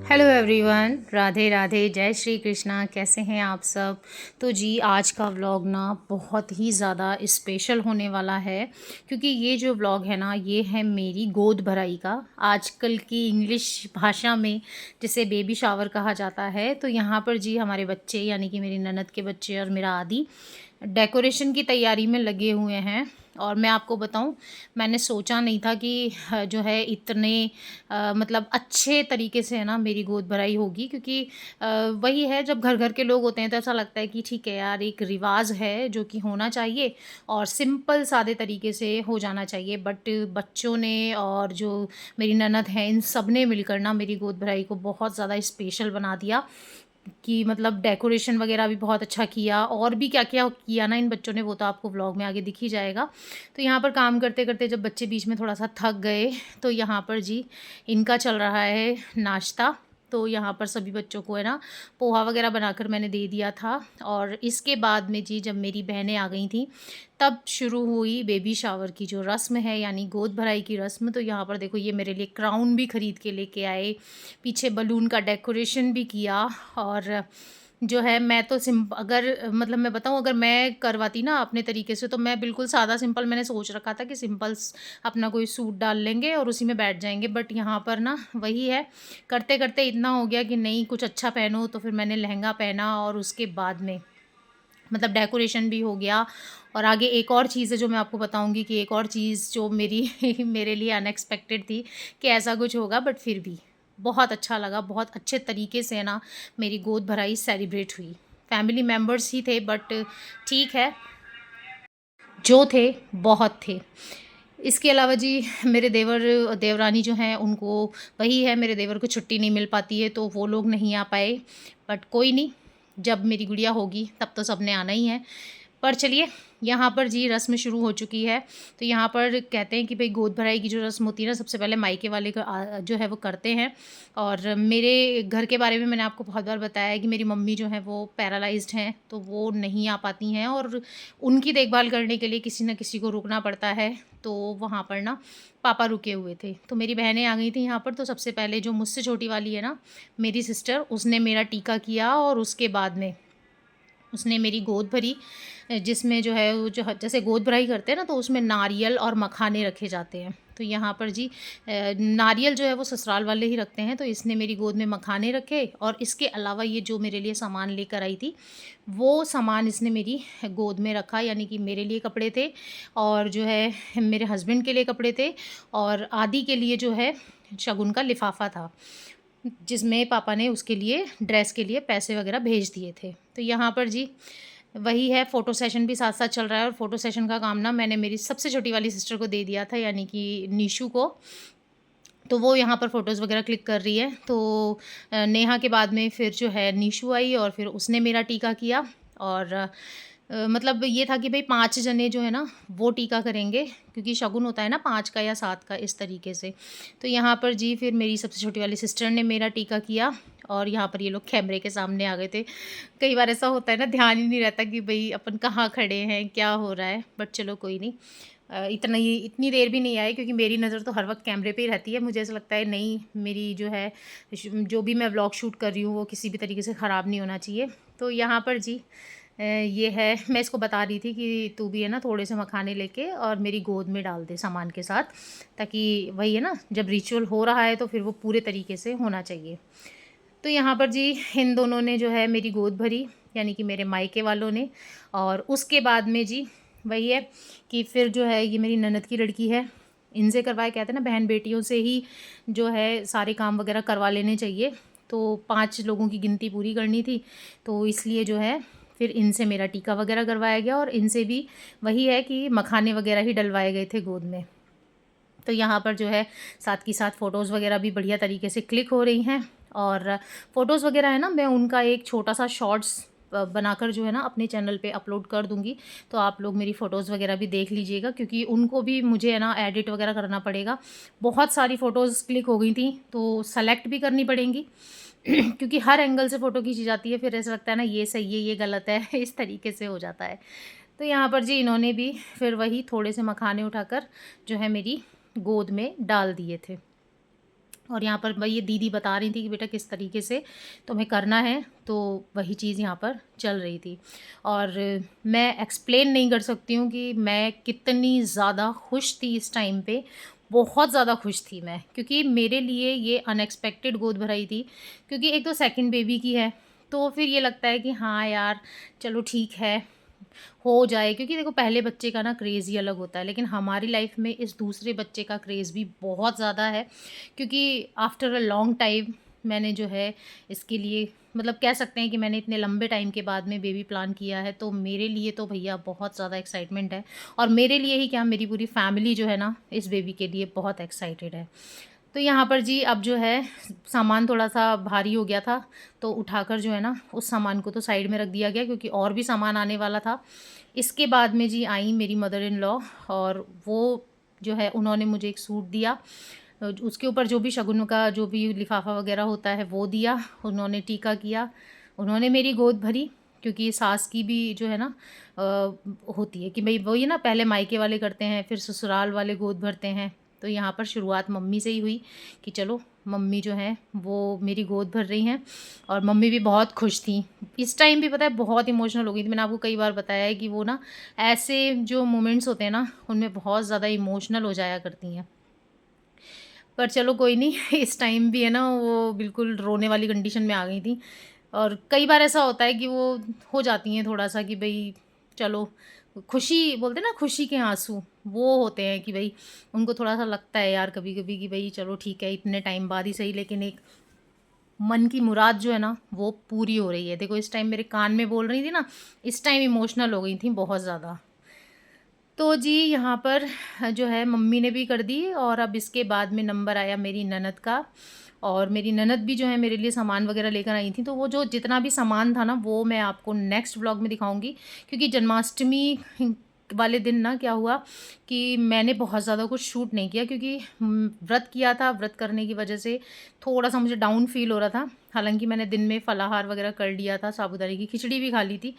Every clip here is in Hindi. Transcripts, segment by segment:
हेलो एवरीवन, राधे राधे, जय श्री कृष्णा। कैसे हैं आप सब? तो जी आज का व्लॉग ना बहुत ही ज़्यादा स्पेशल होने वाला है, क्योंकि ये जो व्लॉग है ना ये है मेरी गोद भराई का। आजकल की इंग्लिश भाषा में जिसे बेबी शावर कहा जाता है। तो यहाँ पर जी हमारे बच्चे यानी कि मेरी ननद के बच्चे और मेरा आदि डेकोरेशन की तैयारी में लगे हुए हैं। और मैं आपको बताऊं, मैंने सोचा नहीं था कि जो है इतने मतलब अच्छे तरीके से है ना मेरी गोद भराई होगी, क्योंकि वही है, जब घर घर के लोग होते हैं तो ऐसा लगता है कि ठीक है यार, एक रिवाज है जो कि होना चाहिए और सिंपल सादे तरीके से हो जाना चाहिए। बट बच्चों ने और जो मेरी ननद हैं इन सब ने मिलकर ना मेरी गोद भराई को बहुत ज़्यादा स्पेशल बना दिया। कि मतलब डेकोरेशन वगैरह भी बहुत अच्छा किया, और भी क्या क्या किया ना इन बच्चों ने वो तो आपको व्लॉग में आगे दिख ही जाएगा। तो यहाँ पर काम करते करते जब बच्चे बीच में थोड़ा सा थक गए तो यहाँ पर जी इनका चल रहा है नाश्ता। तो यहाँ पर सभी बच्चों को है ना पोहा वगैरह बनाकर मैंने दे दिया था। और इसके बाद में जी जब मेरी बहनें आ गई थी तब शुरू हुई बेबी शावर की जो रस्म है, यानी गोद भराई की रस्म। तो यहाँ पर देखो ये मेरे लिए क्राउन भी ख़रीद के लेके आए, पीछे बलून का डेकोरेशन भी किया। और जो है मैं तो अगर मतलब मैं बताऊँ, अगर मैं करवाती ना अपने तरीके से तो मैं बिल्कुल सादा सिंपल, मैंने सोच रखा था कि सिंपल अपना कोई सूट डाल लेंगे और उसी में बैठ जाएंगे। बट यहाँ पर ना वही है, करते करते इतना हो गया कि नहीं कुछ अच्छा पहनो। तो फिर मैंने लहंगा पहना और उसके बाद में मतलब डेकोरेशन भी हो गया। और आगे एक और चीज़ है जो मैं आपको बताऊंगी, कि एक और चीज़ जो मेरी मेरे लिए अनएक्सपेक्टेड थी कि ऐसा कुछ होगा। बट फिर भी बहुत अच्छा लगा, बहुत अच्छे तरीके से ना मेरी गोद भराई सेलिब्रेट हुई। फैमिली मेम्बर्स ही थे बट ठीक है, जो थे बहुत थे। इसके अलावा जी मेरे देवर देवरानी जो हैं उनको वही है, मेरे देवर को छुट्टी नहीं मिल पाती है तो वो लोग नहीं आ पाए। बट कोई नहीं, जब मेरी गुड़िया होगी तब तो सबने आना ही है। पर चलिए, यहाँ पर जी रस्म शुरू हो चुकी है। तो यहाँ पर कहते हैं कि भाई गोद भराई की जो रस्म होती है ना, सबसे पहले मायके वाले का जो है वो करते हैं। और मेरे घर के बारे में मैंने आपको बहुत बार बताया है कि मेरी मम्मी जो है वो पैरालाइज्ड हैं, तो वो नहीं आ पाती हैं और उनकी देखभाल करने के लिए किसी न किसी को रुकना पड़ता है। तो वहाँ पर ना पापा रुके हुए थे, तो मेरी बहनें आ गई थी यहाँ पर। तो सबसे पहले जो मुझसे छोटी वाली है ना, मेरी सिस्टर, उसने मेरा टीका किया और उसके बाद में उसने मेरी गोद भरी। जिसमें जो है वो जो जैसे गोद भराई करते हैं ना तो उसमें नारियल और मखाने रखे जाते हैं। तो यहाँ पर जी नारियल जो है वो ससुराल वाले ही रखते हैं, तो इसने मेरी गोद में मखाने रखे। और इसके अलावा ये जो मेरे लिए सामान लेकर आई थी वो सामान इसने मेरी गोद में रखा, यानी कि मेरे लिए कपड़े थे और जो है मेरे हस्बैंड के लिए कपड़े थे, और आदि के लिए जो है शगुन का लिफाफा था, जिसमें पापा ने उसके लिए ड्रेस के लिए पैसे वगैरह भेज दिए थे। तो यहाँ पर जी वही है, फ़ोटो सेशन भी साथ साथ चल रहा है। और फ़ोटो सेशन का काम ना मैंने मेरी सबसे छोटी वाली सिस्टर को दे दिया था, यानी कि निशु को। तो वो यहाँ पर फ़ोटोज़ वगैरह क्लिक कर रही है। तो नेहा के बाद में फिर जो है निशु आई और फिर उसने मेरा टीका किया। और मतलब ये था कि भाई 5 जने जो है ना वो टीका करेंगे, क्योंकि शगुन होता है ना 5 का या 7 का, इस तरीके से। तो यहाँ पर जी फिर मेरी सबसे छोटी वाली सिस्टर ने मेरा टीका किया। और यहाँ पर ये लोग कैमरे के सामने आ गए थे। कई बार ऐसा होता है ना, ध्यान ही नहीं रहता कि भाई अपन कहाँ खड़े हैं, क्या हो रहा है। बट चलो कोई नहीं, इतनी देर भी नहीं आई, क्योंकि मेरी नज़र तो हर वक्त कैमरे पे ही रहती है। मुझे ऐसा लगता है नहीं, मेरी जो है जो भी मैं व्लॉग शूट कर रही हूँ वो किसी भी तरीके से ख़राब नहीं होना चाहिए। तो यहाँ पर जी ये है, मैं इसको बता रही थी कि तू भी है ना थोड़े से मखाने लेके और मेरी गोद में डाल दे सामान के साथ, ताकि वही है ना, जब रिचुअल हो रहा है तो फिर वो पूरे तरीके से होना चाहिए। तो यहाँ पर जी इन दोनों ने जो है मेरी गोद भरी, यानी कि मेरे मायके वालों ने। और उसके बाद में जी वही है कि फिर जो है ये मेरी ननद की लड़की है, इनसे करवाए, कहते हैं ना बहन बेटियों से ही जो है सारे काम वगैरह करवा लेने चाहिए। तो 5 लोगों की गिनती पूरी करनी थी, तो इसलिए जो है फिर इनसे मेरा टीका वगैरह करवाया गया। और इनसे भी वही है कि मखाने वगैरह ही डलवाए गए थे गोद में। तो यहाँ पर जो है साथ की साथ फ़ोटोज़ वगैरह भी बढ़िया तरीके से क्लिक हो रही हैं। और फ़ोटोज़ वगैरह है ना, मैं उनका एक छोटा सा शॉर्ट्स बनाकर जो है ना अपने चैनल पे अपलोड कर दूँगी। तो आप लोग मेरी फ़ोटोज़ वगैरह भी देख लीजिएगा, क्योंकि उनको भी मुझे है ना एडिट वगैरह करना पड़ेगा। बहुत सारी फ़ोटोज़ क्लिक हो गई थी तो सेलेक्ट भी करनी पड़ेंगी क्योंकि हर एंगल से फ़ोटो खींची जाती है, फिर ऐसा लगता है ना ये सही है, ये गलत है इस तरीके से हो जाता है। तो यहाँ पर जी इन्होंने भी फिर वही थोड़े से मखाने उठाकर जो है मेरी गोद में डाल दिए थे। और यहाँ पर वही ये दीदी बता रही थी कि बेटा किस तरीके से तुम्हें करना है, तो वही चीज़ यहाँ पर चल रही थी। और मैं एक्सप्लेन नहीं कर सकती हूँ कि मैं कितनी ज़्यादा खुश थी इस टाइम पे। बहुत ज़्यादा खुश थी मैं, क्योंकि मेरे लिए ये अनएक्सपेक्टेड गोद भराई थी। क्योंकि एक तो सेकंड बेबी की है, तो फिर ये लगता है कि हाँ यार, चलो ठीक है, हो जाए। क्योंकि देखो पहले बच्चे का ना क्रेज़ ही अलग होता है, लेकिन हमारी लाइफ में इस दूसरे बच्चे का क्रेज़ भी बहुत ज़्यादा है। क्योंकि आफ्टर अ लॉन्ग टाइम मैंने जो है इसके लिए, मतलब कह सकते हैं कि मैंने इतने लंबे टाइम के बाद में बेबी प्लान किया है, तो मेरे लिए तो भैया बहुत ज़्यादा एक्साइटमेंट है। और मेरे लिए ही क्या, मेरी पूरी फैमिली जो है ना इस बेबी के लिए बहुत एक्साइटेड है। तो यहाँ पर जी अब जो है सामान थोड़ा-सा भारी हो गया था, तो उठाकर जो है ना उस सामान को तो साइड में रख दिया गया, क्योंकि और भी सामान आने वाला था। इसके बाद में जी आई मेरी मदर इन लॉ, और वो जो है उन्होंने मुझे एक सूट दिया। उसके ऊपर जो भी शगुन का जो भी लिफ़ाफ़ा वग़ैरह होता है वो दिया, उन्होंने टीका किया, उन्होंने मेरी गोद भरी। क्योंकि सास की भी जो है ना होती है कि भई वही ना, पहले मायके वाले करते हैं, फिर ससुराल वाले गोद भरते हैं। तो यहाँ पर शुरुआत मम्मी से ही हुई कि चलो मम्मी जो हैं वो मेरी गोद भर रही हैं, और मम्मी भी बहुत खुश थी। इस टाइम भी पता है बहुत इमोशनल हो गई थी। मैंने आपको कई बार बताया है कि वो ना ऐसे जो मोमेंट्स होते हैं ना उनमें बहुत ज़्यादा इमोशनल हो जाया करती हैं। पर चलो कोई नहीं इस टाइम भी है ना वो बिल्कुल रोने वाली कंडीशन में आ गई थी। और कई बार ऐसा होता है कि वो हो जाती हैं थोड़ा-सा कि भई चलो, खुशी बोलते हैं ना, खुशी के आँसू, वो होते हैं कि भई उनको थोड़ा-सा लगता है यार कभी-कभी कि भई चलो ठीक है, इतने टाइम बाद ही सही, लेकिन एक मन की मुराद जो है ना वो पूरी हो रही है। देखो इस टाइम मेरे कान में बोल रही थी ना, इस टाइम इमोशनल हो गई थी बहुत ज़्यादा। तो जी यहाँ पर जो है मम्मी ने भी कर दी, और अब इसके बाद में नंबर आया मेरी ननद का। और मेरी ननद भी जो है मेरे लिए सामान वगैरह लेकर आई थी, तो वो जो जितना भी सामान था ना वो मैं आपको नेक्स्ट व्लॉग में दिखाऊंगी। क्योंकि जन्माष्टमी वाले दिन ना क्या हुआ कि मैंने बहुत ज़्यादा कुछ शूट नहीं किया, क्योंकि व्रत किया था, व्रत करने की वजह से थोड़ा सा मुझे डाउन फील हो रहा था। हालांकि मैंने दिन में फलाहार वगैरह कर लिया था, साबूदाने की खिचड़ी भी खा ली थी।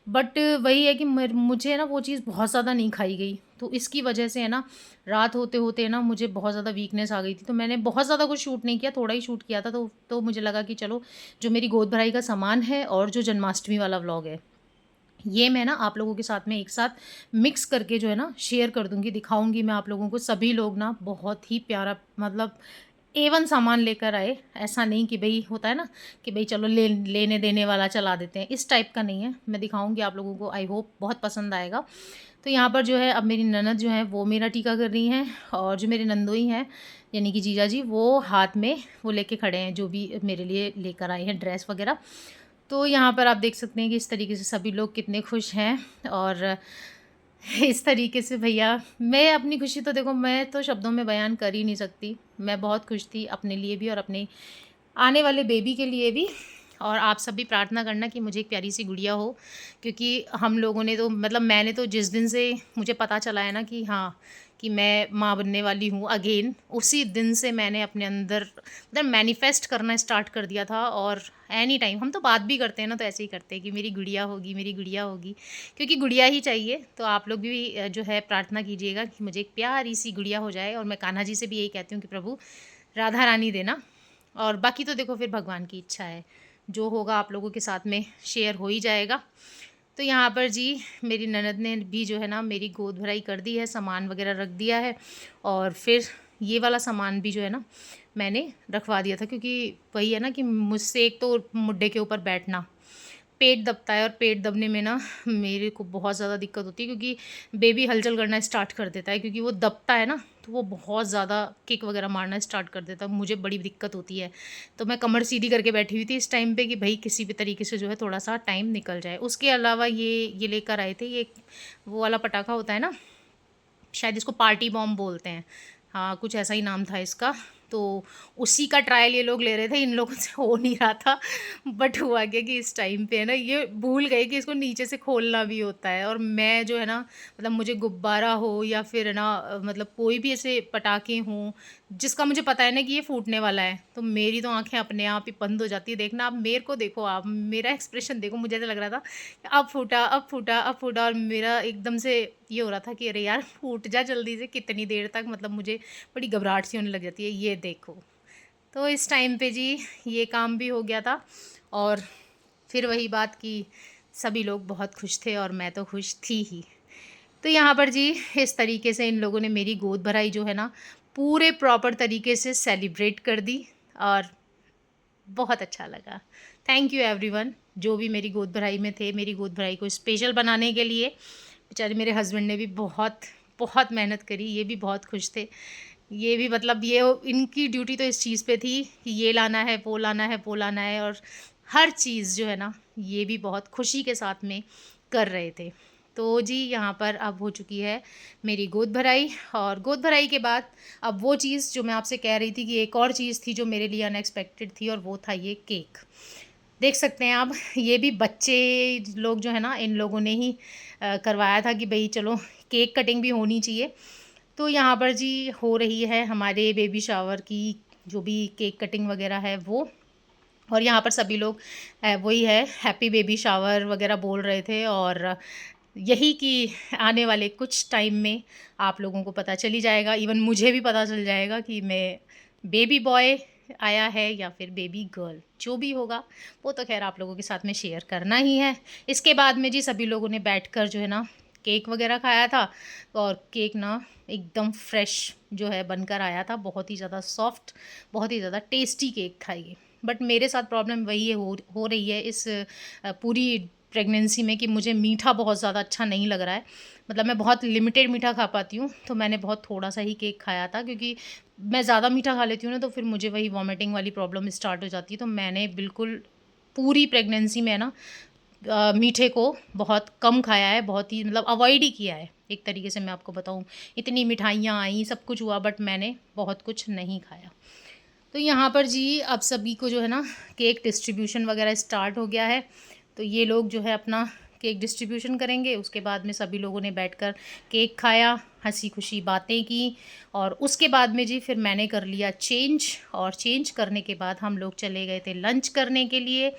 बट वही है कि मुझे ना वो चीज़ बहुत ज़्यादा नहीं खाई गई, तो इसकी वजह से है ना रात होते-होते ना मुझे बहुत ज़्यादा वीकनेस आ गई थी। तो मैंने बहुत ज़्यादा कुछ शूट नहीं किया, थोड़ा ही शूट किया था। तो मुझे लगा कि चलो जो मेरी गोद भराई का सामान है और जो जन्माष्टमी वाला व्लॉग है, ये मैं ना आप लोगों के साथ में एक साथ मिक्स करके जो है ना शेयर कर दूँगी, दिखाऊँगी मैं आप लोगों को। सभी लोग ना बहुत ही प्यारा, मतलब A1 सामान लेकर आए। ऐसा नहीं कि भई होता है ना कि भई चलो लेने देने वाला चला देते हैं, इस टाइप का नहीं है। मैं दिखाऊँगी आप लोगों को, आई होप बहुत पसंद आएगा। तो यहाँ पर जो है अब मेरी ननद जो है वो मेरा टीका कर रही हैं, और जो मेरे नंदोई हैं यानी कि जीजा जी, वो हाथ में वो लेके खड़े हैं जो भी मेरे लिए लेकर आए हैं ड्रेस वग़ैरह। तो यहाँ पर आप देख सकते हैं कि इस तरीके से सभी लोग कितने खुश हैं। और इस तरीके से भैया मैं अपनी खुशी तो देखो मैं तो शब्दों में बयान कर ही नहीं सकती। मैं बहुत खुश थी अपने लिए भी और अपने आने वाले बेबी के लिए भी। और आप सब भी प्रार्थना करना कि मुझे एक प्यारी सी गुड़िया हो, क्योंकि हम लोगों ने तो, मतलब मैंने तो जिस दिन से मुझे पता चला है ना कि हाँ, कि मैं माँ बनने वाली हूँ अगेन, उसी दिन से मैंने अपने अंदर मतलब मैनिफेस्ट करना स्टार्ट कर दिया था। और एनी टाइम हम तो बात भी करते हैं ना, तो ऐसे ही करते हैं कि मेरी गुड़िया होगी, मेरी गुड़िया होगी, क्योंकि गुड़िया ही चाहिए। तो आप लोग भी जो है प्रार्थना कीजिएगा कि मुझे एक प्यारी सी गुड़िया हो जाए। और मैं कान्हा जी से भी यही कहती हूँ कि प्रभु राधा रानी देना। और बाकी तो देखो फिर भगवान की इच्छा है, जो होगा आप लोगों के साथ में शेयर हो ही जाएगा। तो यहाँ पर जी मेरी ननद ने भी जो है ना मेरी गोद भराई कर दी है, सामान वगैरह रख दिया है। और फिर ये वाला सामान भी जो है ना मैंने रखवा दिया था, क्योंकि वही है ना कि मुझसे एक तो मुड्डे के ऊपर बैठना, पेट दबता है, और पेट दबने में ना मेरे को बहुत ज़्यादा दिक्कत होती है, क्योंकि बेबी हलचल करना स्टार्ट कर देता है, क्योंकि वो दबता है ना, तो वो बहुत ज़्यादा किक वगैरह मारना स्टार्ट कर देता है, मुझे बड़ी दिक्कत होती है। तो मैं कमर सीधी करके बैठी हुई थी इस टाइम पे कि भाई किसी भी तरीके से जो है थोड़ा सा टाइम निकल जाए। उसके अलावा ये लेकर आए थे, ये वो वाला पटाखा होता है ना, शायद इसको पार्टी बॉम्ब बोलते हैं, हाँ कुछ ऐसा ही नाम था इसका। तो उसी का ट्रायल ये लोग ले रहे थे, इन लोगों से हो नहीं रहा था। बट हुआ क्या कि इस टाइम पे है ना ये भूल गए कि इसको नीचे से खोलना भी होता है। और मैं जो है ना, मतलब मुझे गुब्बारा हो या फिर है ना मतलब कोई भी ऐसे पटाखे हों जिसका मुझे पता है ना कि ये फूटने वाला है, तो मेरी तो आंखें अपने आप ही बंद हो जाती है। देखना आप मेरे को देखो, आप मेरा एक्सप्रेशन देखो, मुझे ऐसा लग रहा था अब फूटा, अब फूटा, अब फूटा। और मेरा एकदम से ये हो रहा था कि अरे यार फूट जा जल्दी से, कितनी देर तक, मतलब मुझे बड़ी घबराहट सी होने लग जाती है। ये देखो, तो इस टाइम पे जी ये काम भी हो गया था और फिर वही बात कि सभी लोग बहुत खुश थे और मैं तो खुश थी ही। तो यहाँ पर जी इस तरीके से इन लोगों ने मेरी गोद भराई जो है ना पूरे प्रॉपर तरीके से सेलिब्रेट कर दी और बहुत अच्छा लगा। थैंक यू एवरीवन जो भी मेरी गोद भराई में थे, मेरी गोद भराई को स्पेशल बनाने के लिए। बेचारे मेरे हस्बैंड ने भी बहुत बहुत मेहनत करी, ये भी बहुत खुश थे। ये भी मतलब ये इनकी ड्यूटी तो इस चीज़ पे थी कि ये लाना है, वो लाना है, वो लाना है और हर चीज़ जो है ना ये भी बहुत खुशी के साथ में कर रहे थे। तो जी यहाँ पर अब हो चुकी है मेरी गोद भराई और गोद भराई के बाद अब वो चीज़ जो मैं आपसे कह रही थी कि एक और चीज़ थी जो मेरे लिए अनएक्सपेक्टेड थी और वो था ये केक। देख सकते हैं आप ये भी बच्चे लोग जो है ना इन लोगों ने ही करवाया था कि भाई चलो केक कटिंग भी होनी चाहिए। तो यहाँ पर जी हो रही है हमारे बेबी शावर की जो भी केक कटिंग वगैरह है वो। और यहाँ पर सभी लोग वही है हैप्पी बेबी शावर वगैरह बोल रहे थे और यही कि आने वाले कुछ टाइम में आप लोगों को पता चल ही जाएगा, इवन मुझे भी पता चल जाएगा कि मैं बेबी बॉय आया है या फिर बेबी गर्ल, जो भी होगा वो तो खैर आप लोगों के साथ में शेयर करना ही है। इसके बाद में जी सभी लोगों ने बैठकर जो है ना केक वगैरह खाया था और केक ना एकदम फ्रेश जो है बनकर आया था, बहुत ही ज़्यादा सॉफ्ट, बहुत ही ज़्यादा टेस्टी केक था ये। बट मेरे साथ प्रॉब्लम वही है हो रही है इस पूरी प्रेगनेंसी में कि मुझे मीठा बहुत ज़्यादा अच्छा नहीं लग रहा है। मतलब मैं बहुत लिमिटेड मीठा खा पाती हूँ, तो मैंने बहुत थोड़ा सा ही केक खाया था क्योंकि मैं ज़्यादा मीठा खा लेती हूँ ना तो फिर मुझे वही वॉमिटिंग वाली प्रॉब्लम स्टार्ट हो जाती है। तो मैंने बिल्कुल पूरी प्रेगनेंसी में ना मीठे को बहुत कम खाया है, बहुत ही मतलब अवॉइड ही किया है। एक तरीके से मैं आपको बताऊँ, इतनी मिठाइयाँ आई, सब कुछ हुआ बट मैंने बहुत कुछ नहीं खाया। तो यहाँ पर जी अब सभी को जो है ना केक डिस्ट्रीब्यूशन वगैरह स्टार्ट हो गया है। तो ये लोग जो है अपना केक डिस्ट्रीब्यूशन करेंगे, उसके बाद में सभी लोगों ने बैठकर केक खाया, हंसी खुशी बातें की और उसके बाद में जी फिर मैंने कर लिया चेंज और चेंज करने के बाद हम लोग चले गए थे लंच करने के लिए।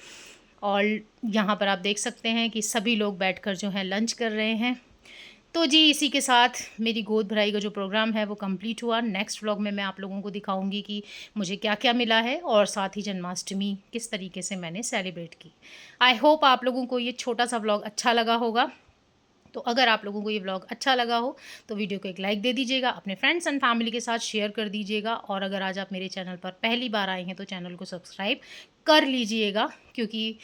और यहाँ पर आप देख सकते हैं कि सभी लोग बैठकर जो है लंच कर रहे हैं। तो जी इसी के साथ मेरी गोद भराई का जो प्रोग्राम है वो कंप्लीट हुआ। नेक्स्ट व्लॉग में मैं आप लोगों को दिखाऊंगी कि मुझे क्या क्या मिला है और साथ ही जन्माष्टमी किस तरीके से मैंने सेलिब्रेट की। आई होप आप लोगों को ये छोटा सा व्लॉग अच्छा लगा होगा। तो अगर आप लोगों को ये व्लॉग अच्छा लगा हो तो वीडियो को एक लाइक दे दीजिएगा, अपने फ्रेंड्स एंड फैमिली के साथ शेयर कर दीजिएगा और अगर आज आप मेरे चैनल पर पहली बार आए हैं तो चैनल को सब्सक्राइब कर लीजिएगा क्योंकि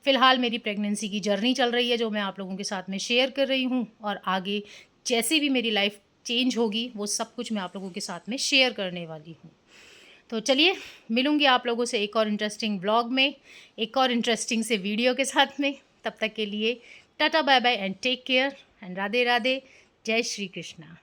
फ़िलहाल मेरी प्रेगनेंसी की जर्नी चल रही है जो मैं आप लोगों के साथ में शेयर कर रही हूँ और आगे जैसे भी मेरी लाइफ चेंज होगी वो सब कुछ मैं आप लोगों के साथ में शेयर करने वाली हूँ। तो चलिए मिलूँगी आप लोगों से एक और इंटरेस्टिंग ब्लॉग में, एक और इंटरेस्टिंग से वीडियो के साथ में। तब तक के लिए tata bye bye and take care and Radhe Radhe, जय श्री कृष्णा।